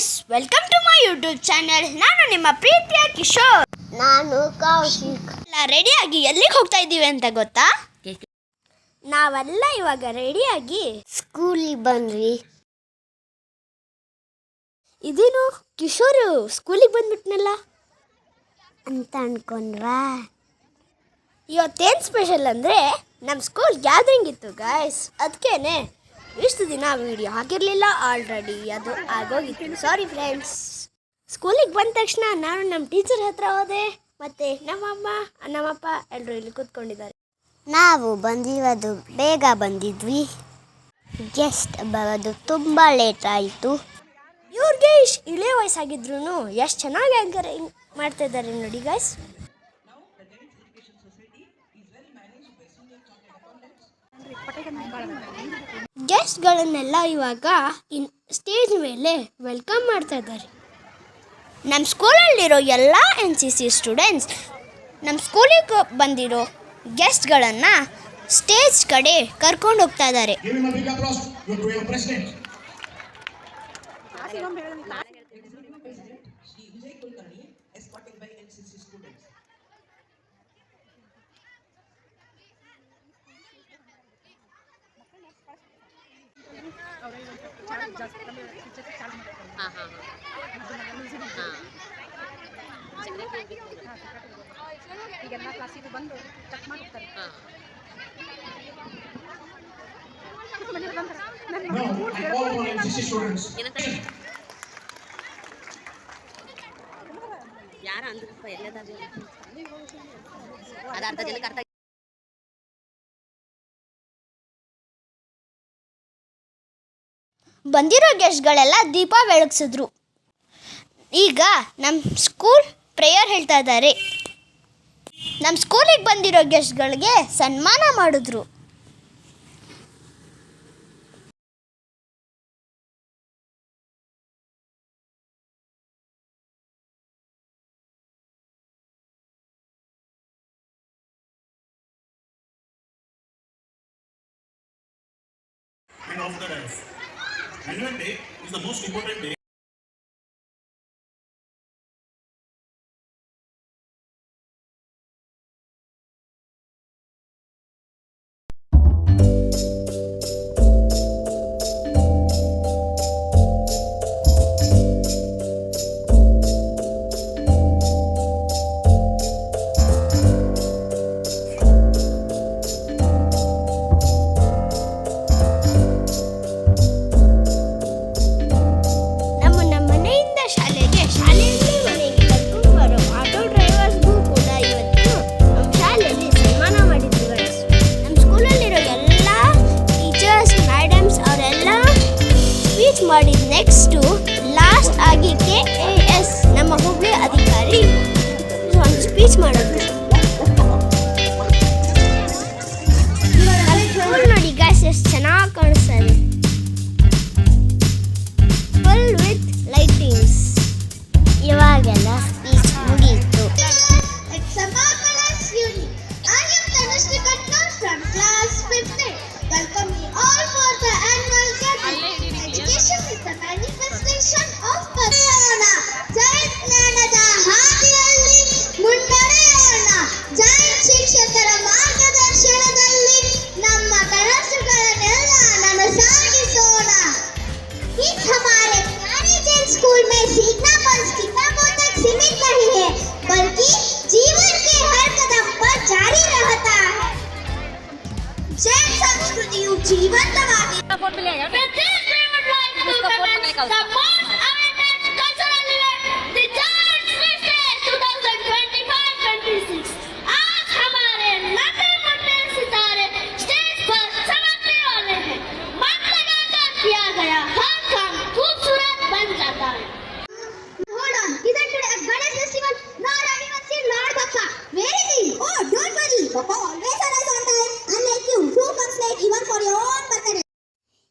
Guys, welcome to my YouTube channel. ನಾನು ನಿಮ್ಮ ಪ್ರೀತಿಯ ಕಿಶೋರ್. ನಾನು ಕೌಶಿಕ್. ರೆಡಿಯಾಗಿ ಎಲ್ಲಿಗೆ ಹೋಗ್ತಾ ಇದ್ದೀವಿ ಅಂತ ಗೊತ್ತಾ? ನಾವೆಲ್ಲ ಇವಾಗ ರೆಡಿಯಾಗಿ ಸ್ಕೂಲಿಗೆ ಬಂದ್ವಿ. ಇದೇನು ಕಿಶೋರು ಸ್ಕೂಲಿಗೆ ಬಂದ್ಬಿಟ್ನಲ್ಲ ಅಂತ ಅನ್ಕೊಂಡ್ವಾ. ಇವತ್ತೇನು ಸ್ಪೆಷಲ್ ಅಂದರೆ ನಮ್ಮ ಸ್ಕೂಲ್ ಗ್ಯಾದರಿಂಗ್ ಇತ್ತು ಗೈಸ್. ಅದಕ್ಕೇನೆ ಇಷ್ಟು ದಿನ ವಿಡಿಯೋ ಹಾಕಿರಲಿಲ್ಲ. ಆಲ್ರೆಡಿ ಅದು ಆಗೋಗಿತ್ತು. Sorry friends. ಸ್ಕೂಲಿಗೆ ಬಂದ ತಕ್ಷಣ ನಾನು ನಮ್ಮ ಟೀಚರ್ ಹತ್ರ ಹೋದೆ. ಮತ್ತು ನಮ್ಮಮ್ಮ ನಮ್ಮಪ್ಪ ಎಲ್ಲರೂ ಇಲ್ಲಿ ಕೂತ್ಕೊಂಡಿದ್ದಾರೆ. ನಾವು ಬಂದಿರೋದು ಬೇಗ ಬಂದಿದ್ವಿ. ಗೆಸ್ಟ್ ಬರೋದು ತುಂಬ ಲೇಟ್ ಆಯಿತು. ಇವ್ರಿಗೆ ಇಳೆ ವಯಸ್ಸಾಗಿದ್ರು ಎಷ್ಟು ಚೆನ್ನಾಗಿ ಆ್ಯಂಕರಿಂಗ್ ಮಾಡ್ತಾ ಇದ್ದಾರೆ ನೋಡಿ ಗೈಸ್. ಗೆಸ್ಟ್ಗಳನ್ನೆಲ್ಲ ಇವಾಗ ಸ್ಟೇಜ್ ಮೇಲೆ ವೆಲ್ಕಮ್ ಮಾಡ್ತಾ ಇದ್ದಾರೆ. ನಮ್ಮ ಸ್ಕೂಲಲ್ಲಿರೋ ಎಲ್ಲ NCC ಸ್ಟೂಡೆಂಟ್ಸ್ ನಮ್ಮ ಸ್ಕೂಲಿಗೆ ಬಂದಿರೋ ಗೆಸ್ಟ್ಗಳನ್ನು ಸ್ಟೇಜ್ ಕಡೆ ಕರ್ಕೊಂಡು ಹೋಗ್ತಾ ಇದ್ದಾರೆ. ಈಗೆಲ್ಲ ಕ್ಲಾಸಿಗೆ ಬಂದು ಚೆಕ್ ಮಾಡ್ತಾರೆ. ಯಾರ ಅಂದ್ರಪ್ಪ ಎಲ್ಲದಾದ ಅದು ಅರ್ಧ ಜನಕ್ಕೆ ಅರ್ಥ. ಬಂದಿರೋ ಗೆಸ್ಟ್ಗಳೆಲ್ಲ ದೀಪ ಬೆಳಗಿಸಿದ್ರು. ಈಗ ನಮ್ಮ ಸ್ಕೂಲ್ ಪ್ರೇಯರ್ ಹೇಳ್ತಾ ಇದ್ದಾರೆ. ನಮ್ಮ ಸ್ಕೂಲಿಗೆ ಬಂದಿರೋ ಗೆಸ್ಟ್ಗಳಿಗೆ ಸನ್ಮಾನ ಮಾಡಿದ್ರು. And after that, annual day is the most important day. ಮಾಡಿದ ನೆಕ್ಸ್ಟು ಲಾಸ್ಟ್ ಆಗಿ KAS ನಮ್ಮ ಹುಬ್ಳಿ ಅಧಿಕಾರಿ ಒಂದು ಸ್ಪೀಚ್ ಮಾಡಿದ್ರು. ನೋಡಿ ಗಾಯ್ಸ್, ಎಷ್ಟು ಚೆನ್ನಾಗಿ ಕಾಣಿಸ್ತಾ ಇದೆ. Full with lightings. ಇವಾಗೆಲ್ಲ ಸ್ಪೀಚ್ ಮುಗಿಯಿತು. ಶಿಕ್ಷಕರ ಮಾರ್ಗದರ್ಶನದಲ್ಲಿ ನಮ್ಮ ಕನಸುಗಳನ್ನೆಲ್ಲ ನನಸಾಗಿಸೋಣ. हमारे प्यारे जैन स्कूल में सीखना बस किताबों तक सीमित नहीं है, बल्कि जीवन के हर कदम पर जारी रहता है. जैन संस्कृति जीवंतವಾಗಿ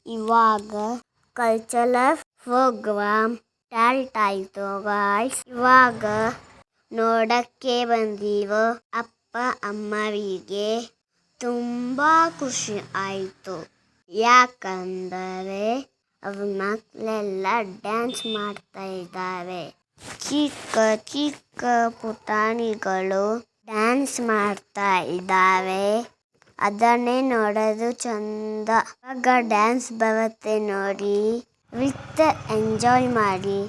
ಇವಾಗ ಕಲ್ಚರಲ್ ಪ್ರೋಗ್ರಾಮ್ ಸ್ಟಾರ್ಟ್ ಆಯಿತು ಗಾಯ್ಸ್. ಇವಾಗ ನೋಡಕ್ಕೆ ಬಂದಿರೋ ಅಪ್ಪ ಅಮ್ಮರಿಗೆ ತುಂಬ ಖುಷಿ ಆಯಿತು. ಯಾಕಂದರೆ ಅವು ಮಕ್ಕಳೆಲ್ಲ ಡ್ಯಾನ್ಸ್ ಮಾಡ್ತಾ ಇದ್ದಾವೆ. ಚಿಕ್ಕ ಚಿಕ್ಕ ಪುಟಾಣಿಗಳು ಡ್ಯಾನ್ಸ್ ಮಾಡ್ತಾ ಇದ್ದಾವೆ. ಅದನ್ನೇ ನೋಡೋದು ಚಂದ. ಇವಾಗ ಡ್ಯಾನ್ಸ್ ಬರುತ್ತೆ ನೋಡಿ, ವಿತ್ ಎಂಜಾಯ್ ಮಾಡಿ.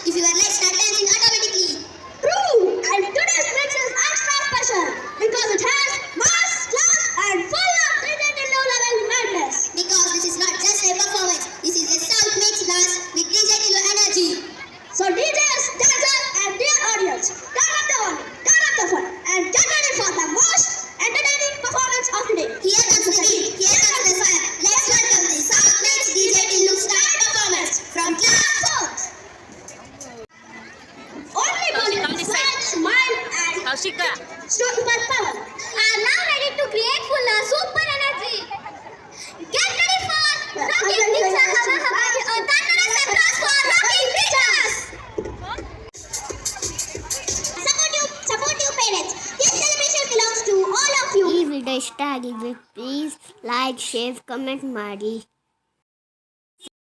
If you are late, start dancing automatically. Please like share comment ಮಾಡಿ.